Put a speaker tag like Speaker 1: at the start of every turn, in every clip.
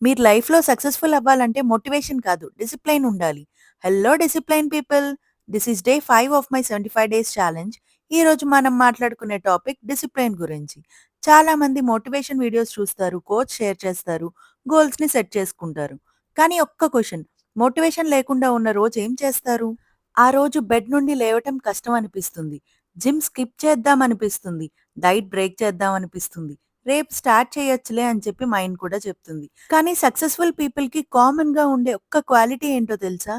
Speaker 1: మీరు లైఫ్‌లో సక్సెస్‌ఫుల్ అవ్వాలంటే మోటివేషన్ కాదు, డిసిప్లైన్ ఉండాలి. Hello discipline people. This is day 5 of my 75 days challenge. ఈరోజు మనం మాట్లాడుకునే టాపిక్ డిసిప్లైన్ గురించి. చాలామంది మోటివేషన్ వీడియోస్ చూస్తారు, కోచ్ షేర్ చేస్తారు, గోల్స్‌ని సెట్ చేసుకుంటారు. కానీ ఒక్క క్వెషన్, మోటివేషన్ లేకుండా ఉన్న రోజు ఏం చేస్తారు? ఆ రోజు బెడ్ నుండి లేవటం కష్టం అనిపిస్తుంది. జిమ్ స్కిప్ చేద్దాం అనిపిస్తుంది. డైట్ బ్రేక్ చేద్దాం అనిపిస్తుంది. రేపు స్టార్ట్ చేయొచ్చులే అని చెప్పి మైండ్ కూడా చెప్తుంది. కానీ సక్సెస్‌ఫుల్ పీపుల్‌కి కామన్‌గా ఉండే ఒక్క క్వాలిటీ ఏంటో తెలుసా?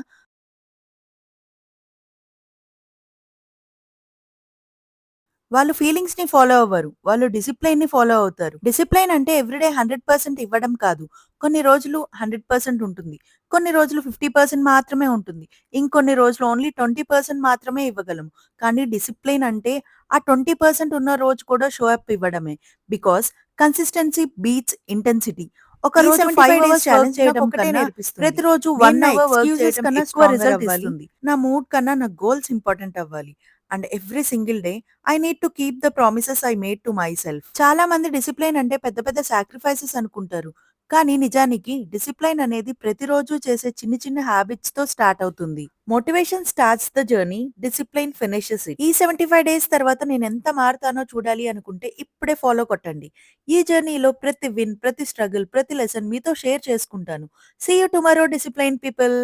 Speaker 1: వాళ్ళు ఫీలింగ్స్‌ని ఫాలో అవ్వరు. వాళ్ళు డిసిప్లైన్‌ని ఫాలో అవుతారు. డిసిప్లైన్ అంటే ఎవ్రీడే 100% ఇవ్వడం కాదు. కొన్ని రోజులు 100% ఉంటుంది. కొన్ని రోజులు 50% మాత్రమే ఉంటుంది. ఇంకొన్ని రోజులు ఓన్లీ 20% మాత్రమే ఇవ్వగలము. కానీ డిసిప్లైన్ అంటే ఆ 20% ఉన్న రోజు కూడా షో అప్ ఇవ్వడమే. Because consistency beats intensity. ఒక
Speaker 2: ఈ
Speaker 1: రోజు
Speaker 2: 75
Speaker 1: 5
Speaker 2: డేస్
Speaker 1: అవర్స్ వర్క్
Speaker 2: ఛాలెంజ్
Speaker 1: చేయడం
Speaker 2: నాకొకటే
Speaker 1: కన్నా
Speaker 2: నేర్పిస్తుంది.
Speaker 1: ప్రతిరోజు
Speaker 2: నేను
Speaker 1: 1
Speaker 2: నా
Speaker 1: అవర్ వర్క్
Speaker 2: ఎక్స్‌క్యూజెస్
Speaker 1: చేయడం
Speaker 2: కన్నా
Speaker 1: ఎక్కువ
Speaker 2: స్ట్రాంగర్
Speaker 1: రిజల్ట్
Speaker 2: అవ్వాలి.
Speaker 1: ఇస్తుంది. నా మూడ్ కన్నా నా గోల్స్ ఇంపార్టెంట్ అవ్వాలి. And every single day I need to keep the promises I made to my self. చాలా మంది డిసిప్లైన్ అంటే పెద్ద పెద్ద సాక్రిఫైసెస్ అనుకుంటారు. కానీ నిజానికి డిసిప్లైన్ అనేది ప్రతిరోజు చేసే చిన్న చిన్న హ్యాబిట్స్ తో స్టార్ట్ అవుతుంది. Motivation starts the journey, discipline finishes it. ఈ 75 డేస్ తర్వాత నేను ఎంత మారుతానో చూడాలి అనుకుంటే ఇప్పుడే ఫాలో కొట్టండి. ఈ జర్నీలో ప్రతి విన్, ప్రతి స్ట్రగుల్, ప్రతి లెసన్ మీతో షేర్ చేసుకుంటాను. See you tomorrow discipline people.